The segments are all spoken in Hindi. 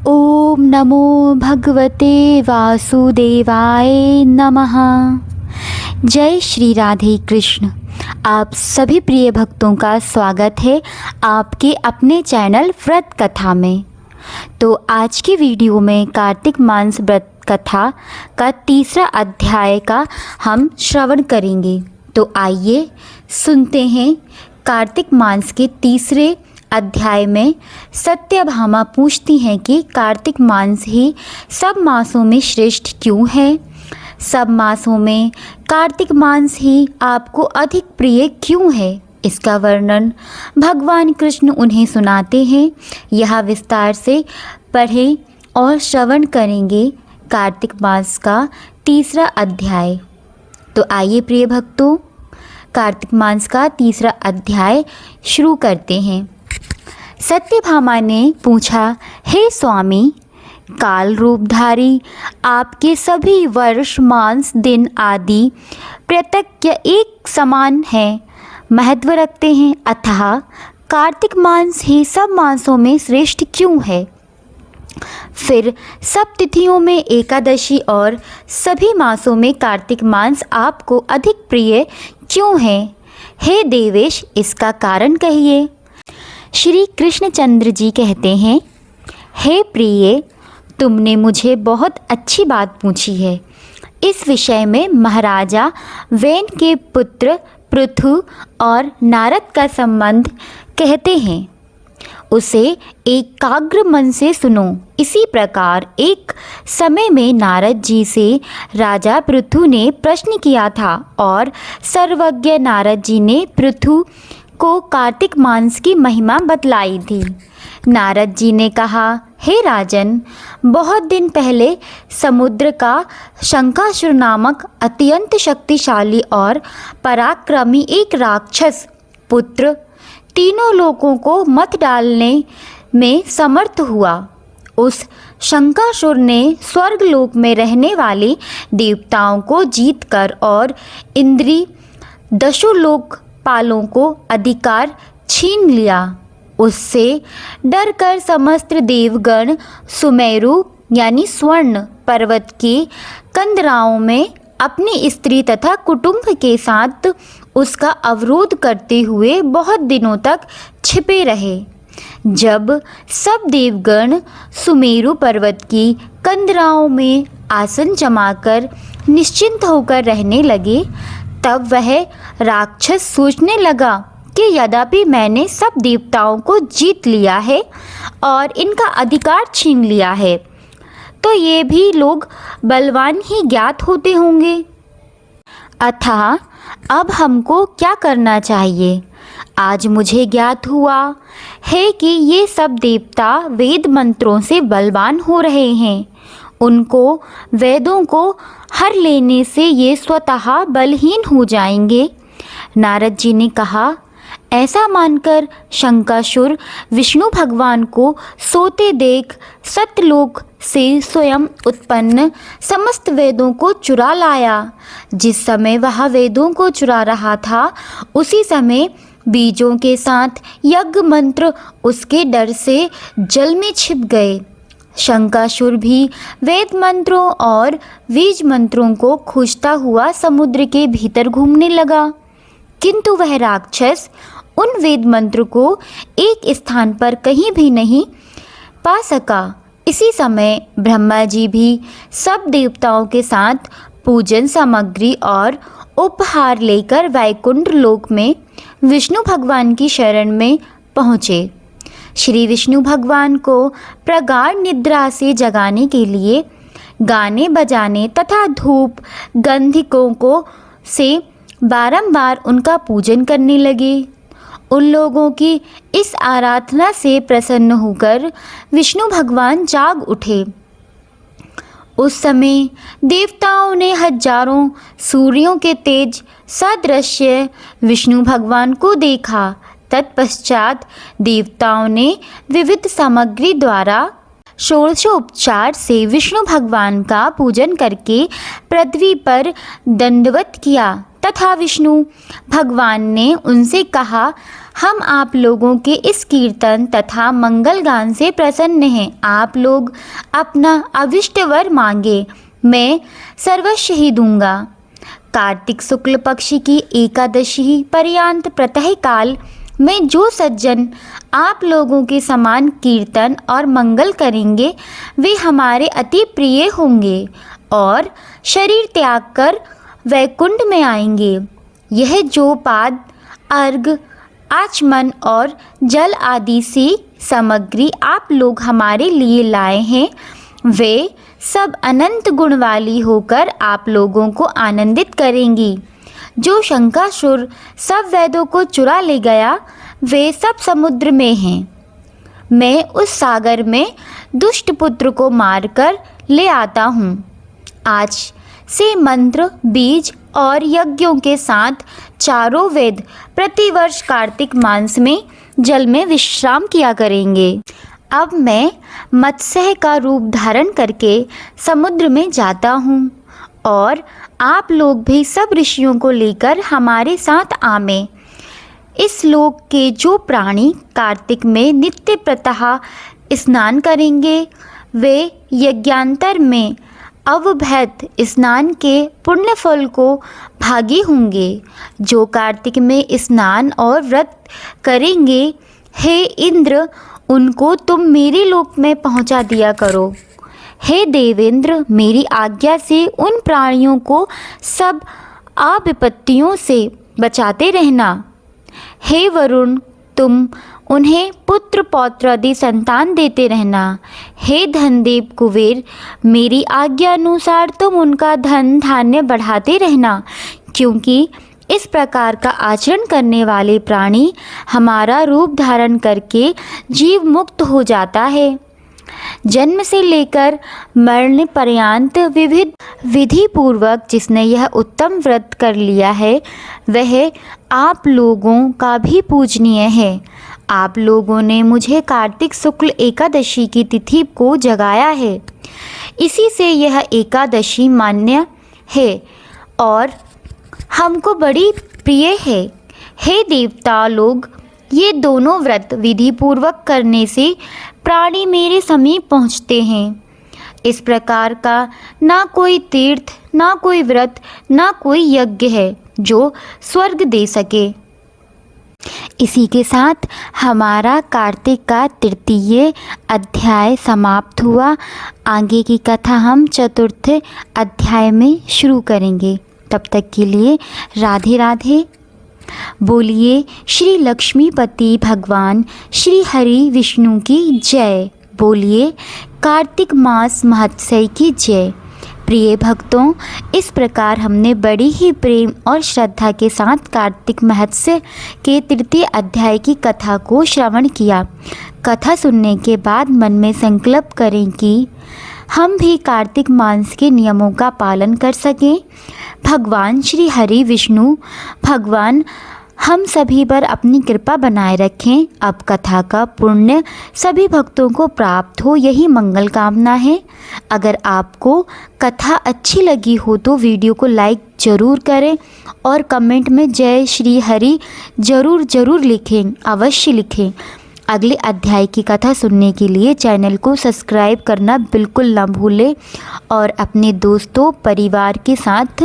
ओम नमो भगवते वासुदेवाय नमः। जय श्री राधे कृष्ण। आप सभी प्रिय भक्तों का स्वागत है आपके अपने चैनल व्रत कथा में। तो आज की वीडियो में कार्तिक मास व्रत कथा का तीसरा अध्याय का हम श्रवण करेंगे। तो आइए सुनते हैं। कार्तिक मास के तीसरे अध्याय में सत्यभामा पूछती हैं कि कार्तिक मास ही सब मासों में श्रेष्ठ क्यों है? सब मासों में कार्तिक मास ही आपको अधिक प्रिय क्यों है? इसका वर्णन भगवान कृष्ण उन्हें सुनाते हैं। यह विस्तार से पढ़ें और श्रवण करेंगे कार्तिक मास का तीसरा अध्याय। तो आइए प्रिय भक्तों, कार्तिक मास का तीसरा अध्याय शुरू करते हैं। सत्यभामा ने पूछा, हे स्वामी, काल रूपधारी आपके सभी वर्ष, मास, दिन आदि प्रत्यक्ष एक समान हैं, महत्व रखते हैं, अतः कार्तिक मास ही सब मासों में श्रेष्ठ क्यों है? फिर सब तिथियों में एकादशी और सभी मासों में कार्तिक मास आपको अधिक प्रिय क्यों है? हे देवेश, इसका कारण कहिए। श्री कृष्णचंद्र जी कहते हैं, हे प्रिय, तुमने मुझे बहुत अच्छी बात पूछी है। इस विषय में महाराजा वेन के पुत्र पृथु और नारद का संबंध कहते हैं, उसे एकाग्र मन से सुनो। इसी प्रकार एक समय में नारद जी से राजा पृथु ने प्रश्न किया था और सर्वज्ञ नारद जी ने पृथु को कार्तिक मास की महिमा बतलाई थी। नारद जी ने कहा, हे राजन, बहुत दिन पहले समुद्र का शंकासुर नामक अत्यंत शक्तिशाली और पराक्रमी एक राक्षस पुत्र तीनों लोगों को मत डालने में समर्थ हुआ। उस शंकासुर ने स्वर्गलोक में रहने वाले देवताओं को जीतकर और इंद्री दशों लोकपालों को अधिकार छीन लिया। उससे डरकर समस्त देवगण सुमेरु यानी स्वर्ण पर्वत के कंदराओं में अपनी स्त्री तथा कुटुंब के साथ उसका अवरोध करते हुए बहुत दिनों तक छिपे रहे। जब सब देवगण सुमेरु पर्वत की कंदराओं में आसन जमाकर निश्चिंत होकर रहने लगे, तब वह राक्षस सोचने लगा कि यद्यपि मैंने सब देवताओं को जीत लिया है और इनका अधिकार छीन लिया है, तो ये भी लोग बलवान ही ज्ञात होते होंगे। अतः अब हमको क्या करना चाहिए? आज मुझे ज्ञात हुआ है कि ये सब देवता वेद मंत्रों से बलवान हो रहे हैं। उनको वेदों को हर लेने से ये स्वतः बलहीन हो जाएंगे। नारद जी ने कहा, ऐसा मानकर शंकासुर विष्णु भगवान को सोते देख सत्यलोक से स्वयं उत्पन्न समस्त वेदों को चुरा लाया। जिस समय वह वेदों को चुरा रहा था, उसी समय बीजों के साथ यज्ञ मंत्र उसके डर से जल में छिप गए। शंकासुर भी वेद मंत्रों और बीज मंत्रों को खोजता हुआ समुद्र के भीतर घूमने लगा, किंतु वह राक्षस उन वेद मंत्र को एक स्थान पर कहीं भी नहीं पा सका। इसी समय ब्रह्मा जी भी सब देवताओं के साथ पूजन सामग्री और उपहार लेकर वैकुंठ लोक में विष्णु भगवान की शरण में पहुँचे। श्री विष्णु भगवान को प्रगाढ़ निद्रा से जगाने के लिए गाने बजाने तथा धूप गंधिकों को से बारंबार उनका पूजन करने लगे। उन लोगों की इस आराधना से प्रसन्न होकर विष्णु भगवान जाग उठे। उस समय देवताओं ने हजारों सूर्यों के तेज सदृश्य विष्णु भगवान को देखा। तत्पश्चात देवताओं ने विविध सामग्री द्वारा षोडशोपचार से विष्णु भगवान का पूजन करके पृथ्वी पर दंडवत किया तथा विष्णु भगवान ने उनसे कहा, हम आप लोगों के इस कीर्तन तथा मंगल गान से प्रसन्न हैं। आप लोग अपना अभिष्ट वर मांगे, मैं सर्वस्व ही दूंगा। कार्तिक शुक्ल पक्ष की एकादशी पर्यंत प्रातः काल में जो सज्जन आप लोगों के समान कीर्तन और मंगल करेंगे वे हमारे अति प्रिय होंगे और शरीर त्याग कर वैकुंठ में आएंगे। यह जो पाद, अर्घ, आचमन और जल आदि से सामग्री आप लोग हमारे लिए लाए हैं वे सब अनंत गुण वाली होकर आप लोगों को आनंदित करेंगी। जो शंकासुर सब वेदों को चुरा ले गया वे सब समुद्र में हैं। मैं उस सागर में दुष्ट पुत्र को मारकर ले आता हूँ। आज से मंत्र, बीज और यज्ञों के साथ चारों वेद प्रतिवर्ष कार्तिक मास में जल में विश्राम किया करेंगे। अब मैं मत्स्य का रूप धारण करके समुद्र में जाता हूँ और आप लोग भी सब ऋषियों को लेकर हमारे साथ आमें। इस लोक के जो प्राणी कार्तिक में नित्य प्रातः स्नान करेंगे वे यज्ञांतर में अवभैत स्नान के पुण्य फल को भागी होंगे। जो कार्तिक में स्नान और व्रत करेंगे, हे इंद्र, उनको तुम मेरे लोक में पहुंचा दिया करो। हे देवेंद्र, मेरी आज्ञा से उन प्राणियों को सब विपत्तियों से बचाते रहना। हे वरुण, तुम उन्हें पुत्र पौत्र आदि संतान देते रहना। हे धनदेव कुबेर, मेरी आज्ञा अनुसार तुम उनका धन धान्य बढ़ाते रहना, क्योंकि इस प्रकार का आचरण करने वाले प्राणी हमारा रूप धारण करके जीव मुक्त हो जाता है। जन्म से लेकर मरण पर्यंत विविध विधि पूर्वक जिसने यह उत्तम व्रत कर लिया है वह आप लोगों का भी पूजनीय है। आप लोगों ने मुझे कार्तिक शुक्ल एकादशी की तिथि को जगाया है, इसी से यह एकादशी मान्य है और हमको बड़ी प्रिय है। हे देवता लोग, ये दोनों व्रत विधि पूर्वक करने से प्राणी मेरे समीप पहुँचते हैं। इस प्रकार का ना कोई तीर्थ, ना कोई व्रत, ना कोई यज्ञ है जो स्वर्ग दे सके। इसी के साथ हमारा कार्तिक का तृतीय अध्याय समाप्त हुआ। आगे की कथा हम चतुर्थ अध्याय में शुरू करेंगे। तब तक के लिए राधे राधे। बोलिए श्री लक्ष्मीपति भगवान श्री हरि विष्णु की जय। बोलिए कार्तिक मास महोत्सव की जय। प्रिय भक्तों, इस प्रकार हमने बड़ी ही प्रेम और श्रद्धा के साथ कार्तिक महोत्सव के तृतीय अध्याय की कथा को श्रवण किया। कथा सुनने के बाद मन में संकल्प करें कि हम भी कार्तिक मास के नियमों का पालन कर सकें। भगवान श्री हरि विष्णु भगवान हम सभी पर अपनी कृपा बनाए रखें। अब कथा का पुण्य सभी भक्तों को प्राप्त हो, यही मंगल कामना है। अगर आपको कथा अच्छी लगी हो तो वीडियो को लाइक ज़रूर करें और कमेंट में जय श्री हरि ज़रूर लिखें, अवश्य लिखें। अगले अध्याय की कथा सुनने के लिए चैनल को सब्सक्राइब करना बिल्कुल ना भूलें और अपने दोस्तों परिवार के साथ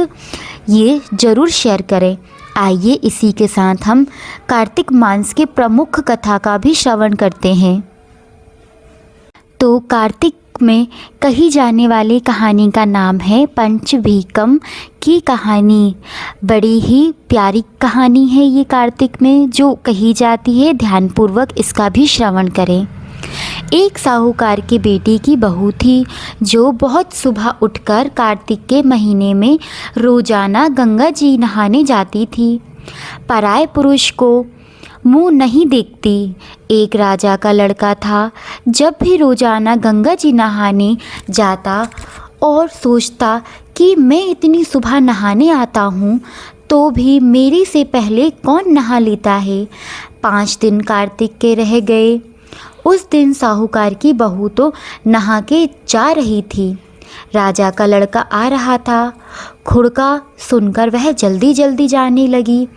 ये ज़रूर शेयर करें। आइए इसी के साथ हम कार्तिक मास के प्रमुख कथा का भी श्रवण करते हैं। तो कार्तिक में कही जाने वाली कहानी का नाम है पंचभीकम की कहानी। बड़ी ही प्यारी कहानी है ये कार्तिक में जो कही जाती है। ध्यानपूर्वक इसका भी श्रवण करें। एक साहूकार के बेटे की बहू थी जो बहुत सुबह उठकर कार्तिक के महीने में रोजाना गंगा जी नहाने जाती थी। पराये पुरुष को मुंह नहीं देखती। एक राजा का लड़का था। जब भी रोजाना गंगा जी नहाने जाता और सोचता कि मैं इतनी सुबह नहाने आता हूँ तो भी मेरे से पहले कौन नहा लेता है। 5 दिन कार्तिक के रह गए। उस दिन साहूकार की बहू तो नहा के जा रही थी। राजा का लड़का आ रहा था। खुड़का सुनकर वह जल्दी जल्दी जाने लगी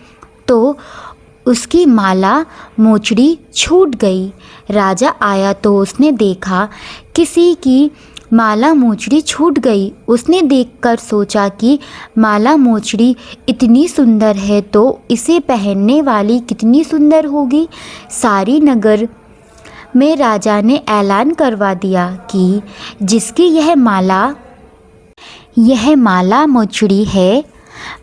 तो उसकी माला मोचड़ी छूट गई। राजा आया तो उसने देखा किसी की माला मोचड़ी छूट गई। उसने देखकर सोचा कि माला मोचड़ी इतनी सुंदर है तो इसे पहनने वाली कितनी सुंदर होगी। सारी नगर में राजा ने ऐलान करवा दिया कि जिसकी यह माला मोचड़ी है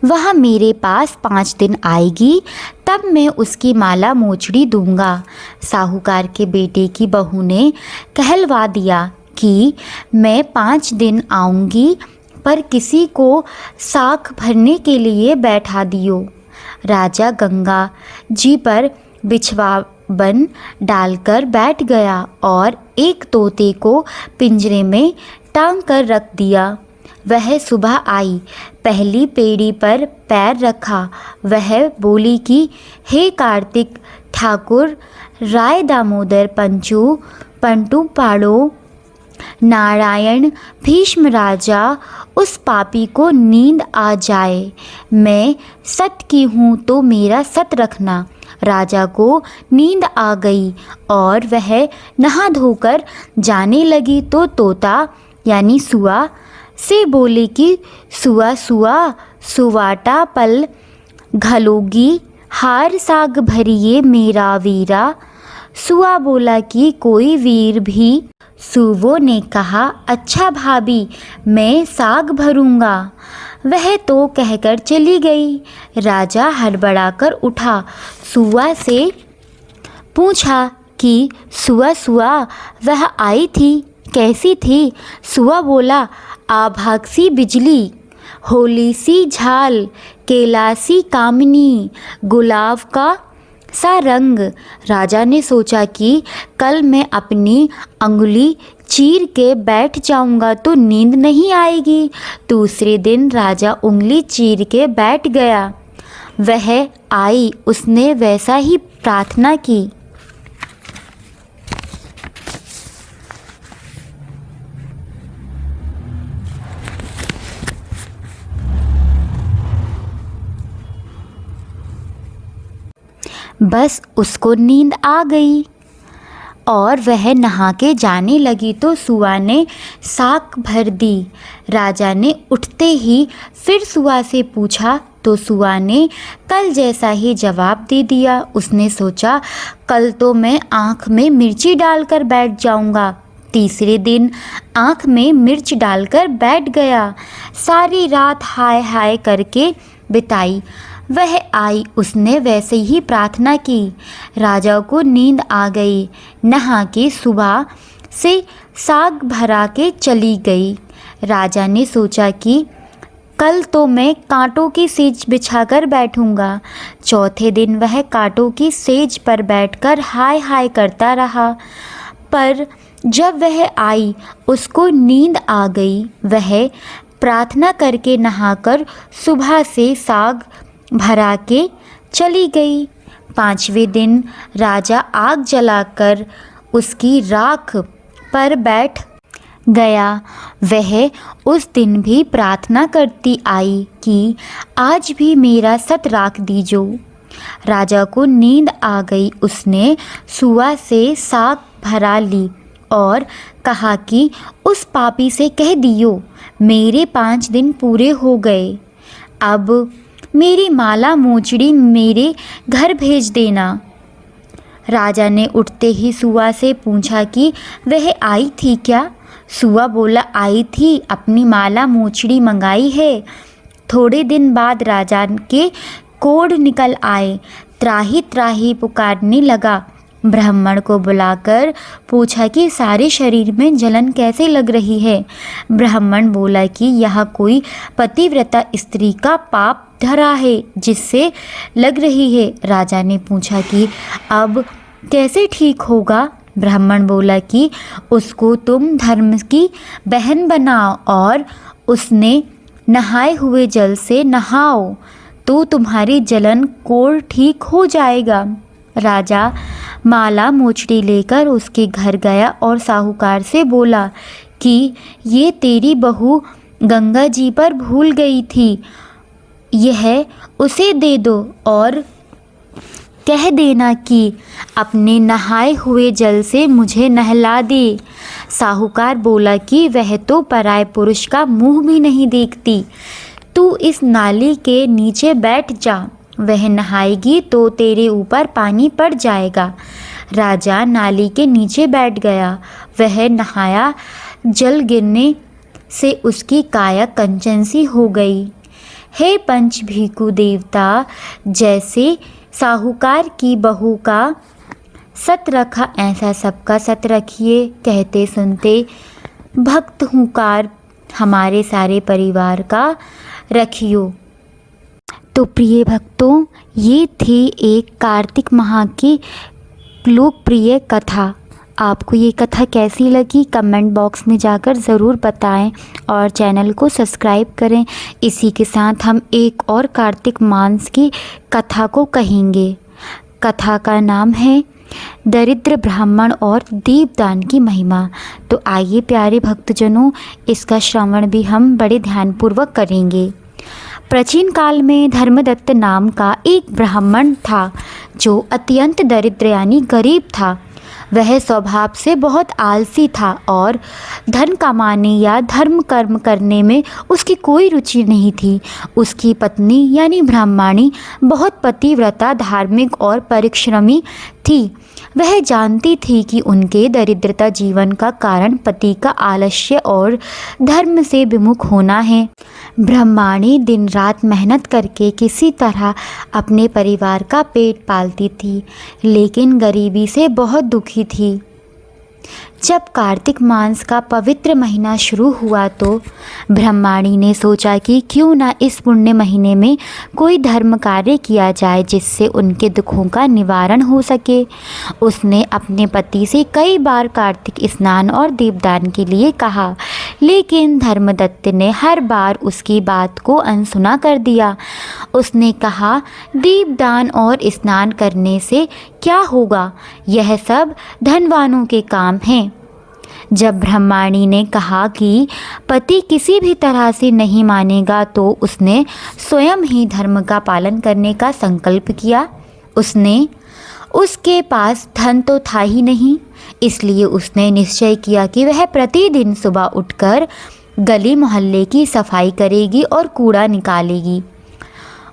वह मेरे पास 5 दिन आएगी, तब मैं उसकी माला मोचड़ी दूंगा। साहूकार के बेटे की बहू ने कहलवा दिया कि मैं 5 दिन आऊंगी, पर किसी को साख भरने के लिए बैठा दियो। राजा गंगा जी पर बिछवाबन डालकर बैठ गया और एक तोते को पिंजरे में टांग कर रख दिया। वह सुबह आई, पहली पेड़ी पर पैर रखा। वह बोली कि हे कार्तिक ठाकुर, राय दामोदर पंटू पाड़ो, नारायण भीष्म राजा, उस पापी को नींद आ जाए। मैं सत की हूँ तो मेरा सत रखना। राजा को नींद आ गई और वह नहा धोकर जाने लगी तो तोता यानी सुआ से बोले कि सुआ सुआ सुवाटा पल घलोगी, हार साग भरिए मेरा वीरा। सुआ बोला कि कोई वीर भी। सुवो ने कहा अच्छा भाभी, मैं साग भरूंगा। वह तो कहकर चली गई। राजा हड़बड़ाकर उठा, सुआ से पूछा कि सुआ सुआ वह आई थी, कैसी थी? सुआ बोला आभासी बिजली, होली सी झाल, केलासी कामिनी, गुलाब का सा रंग। राजा ने सोचा कि कल मैं अपनी अंगुली चीर के बैठ जाऊंगा तो नींद नहीं आएगी। दूसरे दिन राजा उंगली चीर के बैठ गया। वह आई, उसने वैसा ही प्रार्थना की। बस उसको नींद आ गई और वह नहा के जाने लगी तो सुआ ने साक भर दी। राजा ने उठते ही फिर सुआ से पूछा तो सुआ ने कल जैसा ही जवाब दे दिया। उसने सोचा कल तो मैं आँख में मिर्ची डालकर बैठ जाऊंगा। तीसरे दिन आँख में मिर्च डालकर बैठ गया। सारी रात हाय हाय करके बिताई। वह आई, उसने वैसे ही प्रार्थना की। राजा को नींद आ गई। नहा के सुबह से साग भरा के चली गई। राजा ने सोचा कि कल तो मैं कांटों की सेज बिछाकर बैठूंगा। चौथे दिन वह कांटों की सेज पर बैठकर हाय हाय करता रहा, पर जब वह आई उसको नींद आ गई। वह प्रार्थना करके नहाकर सुबह से साग भरा के चली गई। 5वें दिन राजा आग जलाकर उसकी राख पर बैठ गया। वह उस दिन भी प्रार्थना करती आई कि आज भी मेरा सत राख दीजो। राजा को नींद आ गई। उसने सुआ से साग भरा ली और कहा कि उस पापी से कह दियो मेरे 5 दिन पूरे हो गए, अब मेरी माला मोचड़ी मेरे घर भेज देना। राजा ने उठते ही सुआ से पूछा कि वह आई थी क्या? सुआ बोला आई थी, अपनी माला मोचड़ी मंगाई है। थोड़े दिन बाद राजा के कोढ़ निकल आए। त्राही त्राही पुकारने लगा। ब्राह्मण को बुलाकर पूछा कि सारे शरीर में जलन कैसे लग रही है। ब्राह्मण बोला कि यह कोई पतिव्रता स्त्री का पाप धरा है जिससे लग रही है। राजा ने पूछा कि अब कैसे ठीक होगा? ब्राह्मण बोला कि उसको तुम धर्म की बहन बनाओ और उसने नहाए हुए जल से नहाओ तो तुम्हारी जलन कोढ़ ठीक हो जाएगा। राजा माला मोचड़ी लेकर उसके घर गया और साहूकार से बोला कि ये तेरी बहू गंगा जी पर भूल गई थी, यह उसे दे दो और कह देना कि अपने नहाए हुए जल से मुझे नहला दे। साहूकार बोला कि वह तो पराये पुरुष का मुंह भी नहीं देखती, तू इस नाली के नीचे बैठ जा, वह नहाएगी तो तेरे ऊपर पानी पड़ जाएगा। राजा नाली के नीचे बैठ गया। वह नहाया, जल गिरने से उसकी काया कंचन सी हो गई। हे पंच भीखु देवता, जैसे साहूकार की बहू का सत रखा ऐसा सबका सत रखिए। कहते सुनते भक्त हुंकार हमारे सारे परिवार का रखियो। तो प्रिय भक्तों, ये थी एक कार्तिक माह की लोकप्रिय कथा। आपको ये कथा कैसी लगी कमेंट बॉक्स में जाकर ज़रूर बताएं और चैनल को सब्सक्राइब करें। इसी के साथ हम एक और कार्तिक मास की कथा को कहेंगे। कथा का नाम है दरिद्र ब्राह्मण और दीपदान की महिमा। तो आइए प्यारे भक्तजनों, इसका श्रवण भी हम बड़े ध्यानपूर्वक करेंगे। प्राचीन काल में धर्मदत्त नाम का एक ब्राह्मण था जो अत्यंत दरिद्र यानी गरीब था। वह स्वभाव से बहुत आलसी था और धन कमाने या धर्म कर्म करने में उसकी कोई रुचि नहीं थी। उसकी पत्नी यानी ब्राह्मणी बहुत पतिव्रता, धार्मिक और परिश्रमी थी। वह जानती थी कि उनके दरिद्रता जीवन का कारण पति का आलस्य और धर्म से विमुख होना है। ब्राह्मणी दिन रात मेहनत करके किसी तरह अपने परिवार का पेट पालती थी, लेकिन गरीबी से बहुत दुखी थी। जब कार्तिक मास का पवित्र महीना शुरू हुआ तो ब्राह्मणी ने सोचा कि क्यों ना इस पुण्य महीने में कोई धर्म कार्य किया जाए जिससे उनके दुखों का निवारण हो सके। उसने अपने पति से कई बार कार्तिक स्नान और दीपदान के लिए कहा, लेकिन धर्मदत्त ने हर बार उसकी बात को अनसुना कर दिया। उसने कहा, दीपदान और स्नान करने से क्या होगा, यह सब धनवानों के काम हैं। जब ब्राह्मणी ने कहा कि पति किसी भी तरह से नहीं मानेगा तो उसने स्वयं ही धर्म का पालन करने का संकल्प किया। उसके पास धन तो था ही नहीं, इसलिए उसने निश्चय किया कि वह प्रतिदिन सुबह उठकर गली मोहल्ले की सफाई करेगी और कूड़ा निकालेगी,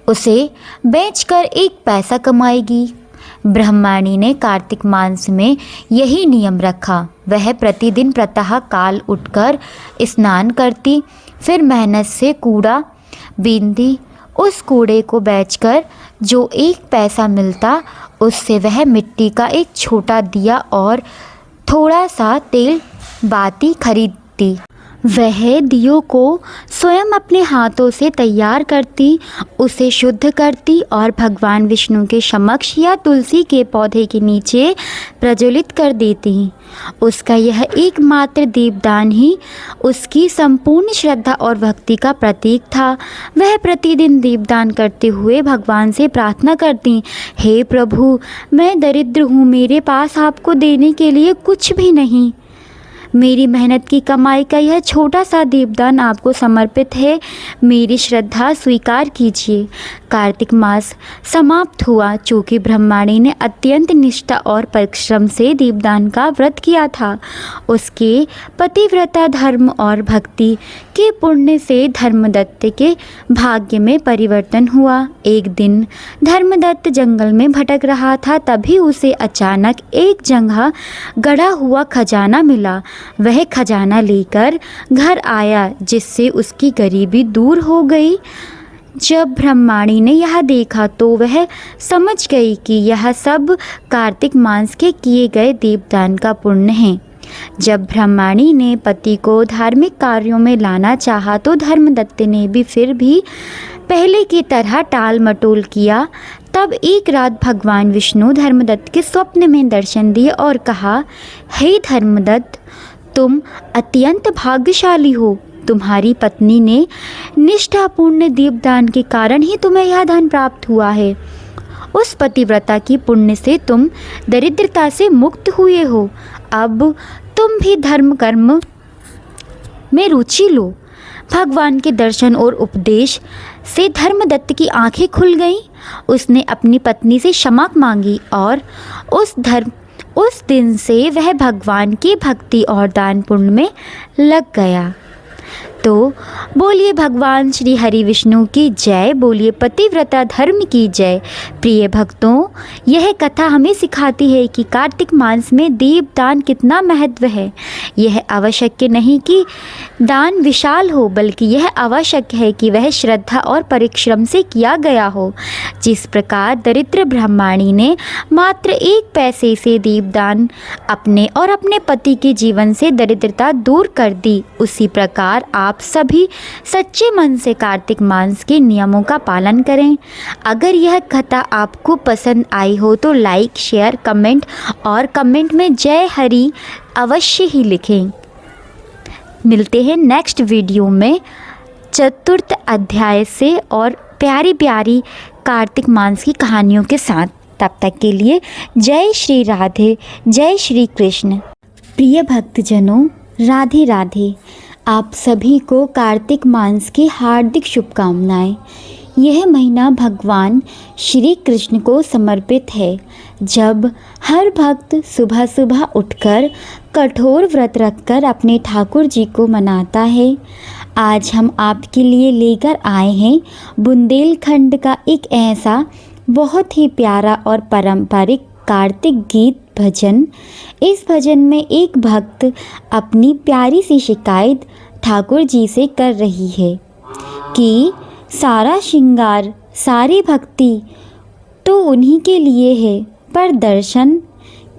उसे बेचकर एक पैसा कमाएगी। ब्राह्मणी ने कार्तिक मास में यही नियम रखा। वह प्रतिदिन प्रातः काल उठकर स्नान करती, फिर मेहनत से कूड़ा बीनती। उस कूड़े को बेचकर जो एक पैसा मिलता उससे वह मिट्टी का एक छोटा दिया और थोड़ा सा तेल बाती खरीदती। वह दियों को स्वयं अपने हाथों से तैयार करती, उसे शुद्ध करती और भगवान विष्णु के समक्ष या तुलसी के पौधे के नीचे प्रज्वलित कर देती। उसका यह एकमात्र दीपदान ही उसकी संपूर्ण श्रद्धा और भक्ति का प्रतीक था। वह प्रतिदिन दीपदान करते हुए भगवान से प्रार्थना करती, हे प्रभु, मैं दरिद्र हूँ, मेरे पास आपको देने के लिए कुछ भी नहीं। मेरी मेहनत की कमाई का यह छोटा सा दीपदान आपको समर्पित है, मेरी श्रद्धा स्वीकार कीजिए। कार्तिक मास समाप्त हुआ। चूँकि ब्राह्मणी ने अत्यंत निष्ठा और परिश्रम से दीपदान का व्रत किया था, उसके पतिव्रता धर्म और भक्ति के पुण्य से धर्मदत्त के भाग्य में परिवर्तन हुआ। एक दिन धर्मदत्त जंगल में भटक रहा था, तभी उसे अचानक एक जगह गड़ा हुआ खजाना मिला। वह खजाना लेकर घर आया, जिससे उसकी गरीबी दूर हो गई। जब ब्राह्मणी ने यह देखा तो वह समझ गई कि यह सब कार्तिक मास के किए गए दीपदान का पुण्य है। जब ब्राह्मणी ने पति को धार्मिक कार्यों में लाना चाहा तो धर्मदत्त ने भी फिर भी पहले की तरह टाल मटोल किया। तब एक रात भगवान विष्णु धर्मदत्त के स्वप्न में दर्शन दिए और कहा, हे धर्मदत्त, तुम अत्यंत भाग्यशाली हो। तुम्हारी पत्नी ने निष्ठापूर्ण दीपदान के कारण ही तुम्हें यह धन प्राप्त हुआ है। उस पतिव्रता की पुण्य से तुम दरिद्रता से मुक्त हुए हो। अब तुम भी धर्म कर्म में रुचि लो। भगवान के दर्शन और उपदेश से धर्मदत्त की आंखें खुल गईं। उसने अपनी पत्नी से क्षमा मांगी और उस दिन से वह भगवान की भक्ति और दान पुण्य में लग गया। तो बोलिए भगवान श्री हरि विष्णु की जय, बोलिए पतिव्रता धर्म की जय। प्रिय भक्तों, यह कथा हमें सिखाती है कि कार्तिक मास में दीपदान कितना महत्व है। यह आवश्यक नहीं कि दान विशाल हो, बल्कि यह आवश्यक है कि वह श्रद्धा और परिश्रम से किया गया हो। जिस प्रकार दरिद्र ब्राह्मणी ने मात्र 1 पैसे से दीपदान अपने और अपने पति के जीवन से दरिद्रता दूर कर दी, उसी प्रकार आप सभी सच्चे मन से कार्तिक मास के नियमों का पालन करें। अगर यह कथा आपको पसंद आई हो तो लाइक, शेयर, कमेंट में जय हरि अवश्य ही लिखें। मिलते हैं नेक्स्ट वीडियो में चतुर्थ अध्याय से और प्यारी प्यारी कार्तिक मास की कहानियों के साथ। तब तक के लिए जय श्री राधे, जय श्री कृष्ण। प्रिय भक्तजनों, राधे राधे। आप सभी को कार्तिक मास की हार्दिक शुभकामनाएं। यह महीना भगवान श्री कृष्ण को समर्पित है, जब हर भक्त सुबह सुबह उठकर कठोर व्रत रखकर अपने ठाकुर जी को मनाता है। आज हम आपके लिए लेकर आए हैं बुंदेलखंड का एक ऐसा बहुत ही प्यारा और पारंपरिक कार्तिक गीत भजन। इस भजन में एक भक्त अपनी प्यारी सी शिकायत ठाकुर जी से कर रही है कि सारा श्रृंगार, सारी भक्ति तो उन्हीं के लिए है, पर दर्शन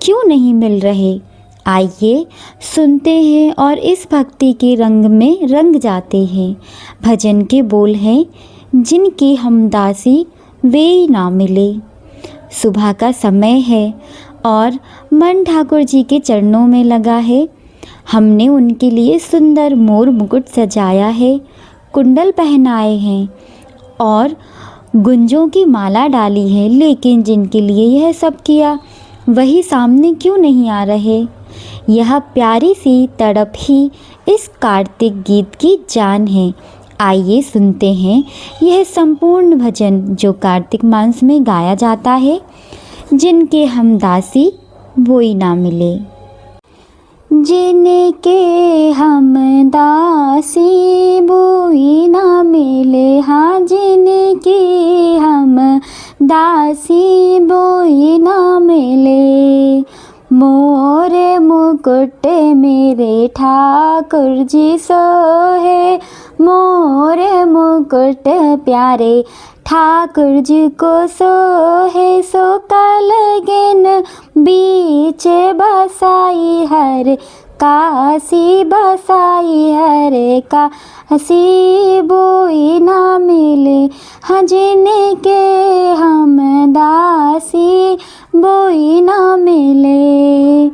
क्यों नहीं मिल रहे। आइए सुनते हैं और इस भक्ति के रंग में रंग जाते हैं। भजन के बोल हैं, जिनकी हमदासी वे ना मिले। सुबह का समय है और मन ठाकुर जी के चरणों में लगा है। हमने उनके लिए सुंदर मोर मुकुट सजाया है, कुंडल पहनाए हैं और गुंजों की माला डाली है, लेकिन जिनके लिए यह सब किया वही सामने क्यों नहीं आ रहे। यह प्यारी सी तड़प ही इस कार्तिक गीत की जान है। आइए सुनते हैं यह संपूर्ण भजन जो कार्तिक मास में गाया जाता है। जिनके हमदासी वोई ना मिले। जिनके हमदासी वोई ना मिले, हाँ जिनके हमदासी वोई ना मिले। मोरे मुकुट मेरे ठाकुर जी सोहे, मोरे मुकुट प्यारे ठाकुर जी को सोहे। सो कलगिन बीच बसाई हर काशी बसाई, हर काशी बोई ना मिले। हाँ जिनके हमदासी बोई ना मिले।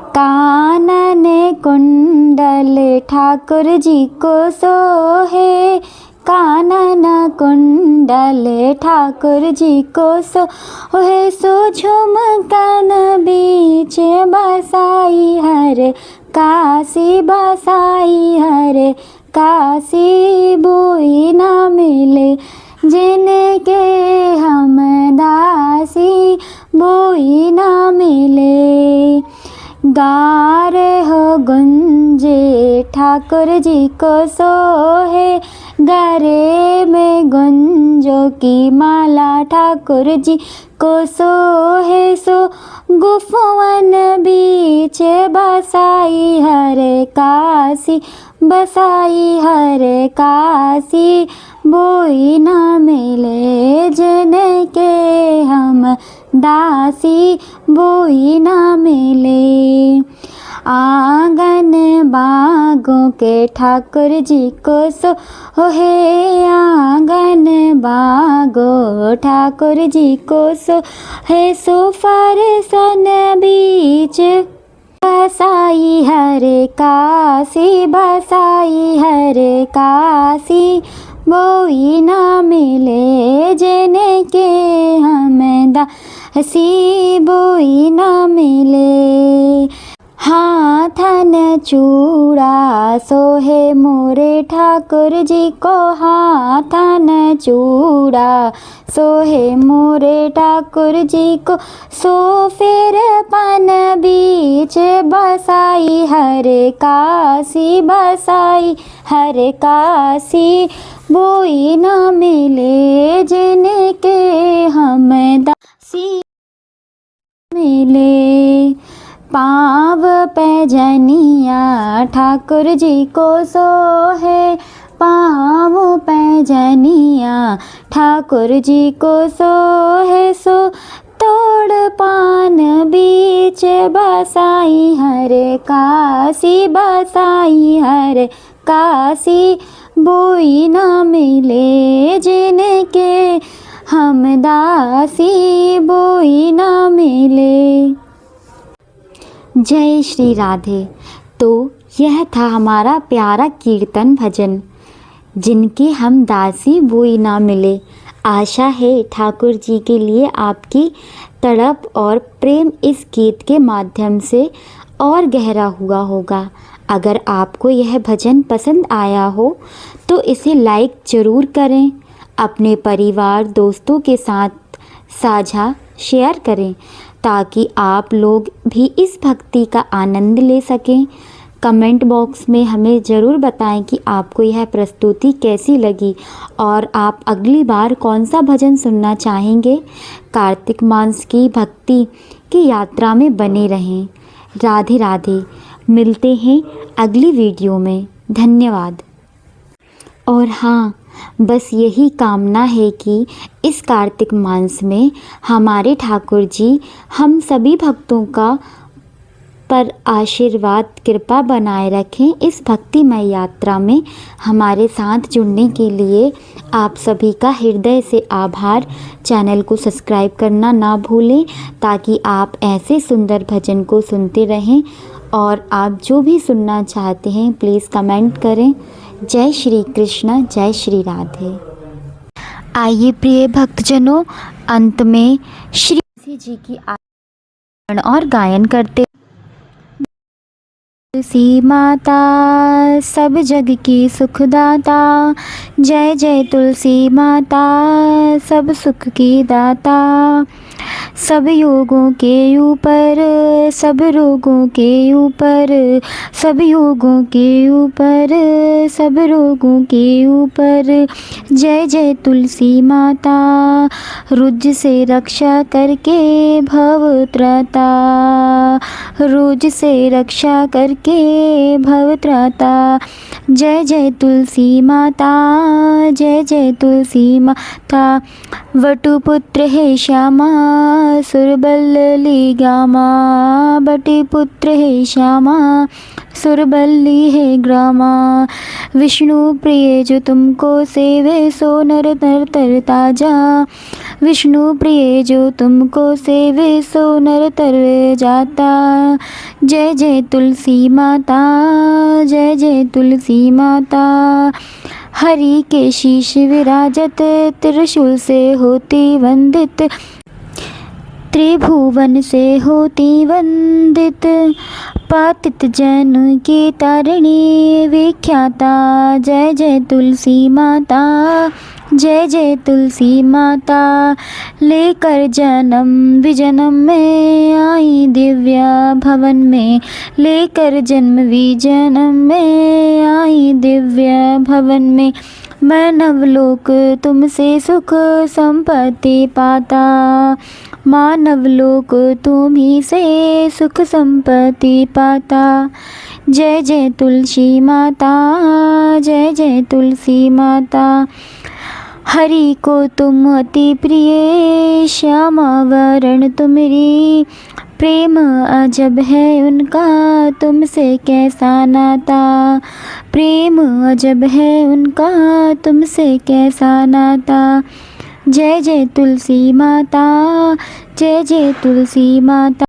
कानन कुंडल ठाकुर जी को सोहे, कानन कुंडल ठाकुर जी को सोहे। सो झुमकन बीच बसाई हर काशी बसाई, हर काशी बोई ना मिले। जिनके हमदासी बोई ना मिले। गार हो गुंजे ठाकुर जी को सोहे, गरे में गुंजों की माला ठाकुर जी को सोहे। सो गुफवन बीच बसाई हर काशी बसाई, हर काशी बोई ना मिले। जिनके हम दासी बोई ना मिले। आंगन बागों के ठाकुर जी को सोहे, आंगन बागों ठाकुर जी को सोहे। सो फरसन बीच बसाई हर काशी बसाई, हर काशी बोई ना मिले। जिनके हमदासी बोई ना मिले। हाथन चूड़ा सोहे मोरे ठाकुर जी को, हाथन चूड़ा सोहे मोरे ठाकुर जी को। सो फिर पन बीच बसाई हर काशी, बसाई हर काशी। बोई न मिले जिनके हम दासी मिले। पाँव पैजनिया ठाकुर जी को सोहे, पाँव पैजनिया ठाकुर जी को सोहे। सो तोड़ पान बीच बसाई हर काशी, बसाई हर काशी। बोई न मिले जिनके हम दासी, बोई न मिले। जय श्री राधे। तो यह था हमारा प्यारा कीर्तन भजन, जिनके हम दासी बोई ना मिले। आशा है ठाकुर जी के लिए आपकी तड़प और प्रेम इस गीत के माध्यम से और गहरा हुआ होगा। अगर आपको यह भजन पसंद आया हो तो इसे लाइक ज़रूर करें, अपने परिवार दोस्तों के साथ साझा शेयर करें, ताकि आप लोग भी इस भक्ति का आनंद ले सकें। कमेंट बॉक्स में हमें ज़रूर बताएं कि आपको यह प्रस्तुति कैसी लगी और आप अगली बार कौन सा भजन सुनना चाहेंगे। कार्तिक मास की भक्ति की यात्रा में बने रहें। राधे राधे। मिलते हैं अगली वीडियो में। धन्यवाद। और हाँ, बस यही कामना है कि इस कार्तिक मास में हमारे ठाकुर जी हम सभी भक्तों का पर आशीर्वाद कृपा बनाए रखें। इस भक्तिमय यात्रा में हमारे साथ जुड़ने के लिए आप सभी का हृदय से आभार। चैनल को सब्सक्राइब करना ना भूलें, ताकि आप ऐसे सुंदर भजन को सुनते रहें। और आप जो भी सुनना चाहते हैं प्लीज़ कमेंट करें। जय श्री कृष्ण, जय श्री राधे। आइए प्रिय भक्तजनों, अंत में श्री जी की आरती और गायन करते। तुलसी माता सब जग की सुखदाता, जय जय तुलसी माता सब सुख की दाता। सब योगों के ऊपर, सब रोगों के ऊपर, सब योगों के ऊपर, सब रोगों के ऊपर। जय जय तुलसी माता रुज से रक्षा करके भव त्राता, रुज से रक्षा करके भव त्राता। जय जय तुलसी माता, जय जय तुलसी माता। वटुपुत्र है श्यामा सुरबल्ली गामा, बटिपुत्र है श्यामा सुरबल्ली है ग्रामा। विष्णु प्रिय जो तुमको सेवे सो नर नर तर ताजा, विष्णु प्रिय जो तुमको सेवे सो नर तर जाता। जय जय तुलसी माता, जय जय तुलसी माता। हरि के शीश विराजत, त्रिशूल से होती वंदित, त्रिभुवन से होती वंदित। पातित जन की तारिणी विख्याता। जय जय तुलसी माता, जय जय तुलसी माता। लेकर जन्म विजन्म में आई दिव्या भवन में, लेकर जन्म विजन्म में आई दिव्या भवन में। मानव लोक तुमसे सुख संपत्ति पाता, मानव लोक तुम ही से सुख संपत्ति पाता। जय जय तुलसी माता, जय जय तुलसी माता। हरि को तुम अति प्रिय, श्यामा वरण तुम्हारी। प्रेम अजब है उनका तुमसे कैसा नाता, प्रेम अजब है उनका तुमसे कैसा नाता। जय जय तुलसी माता, जय जय तुलसी माता।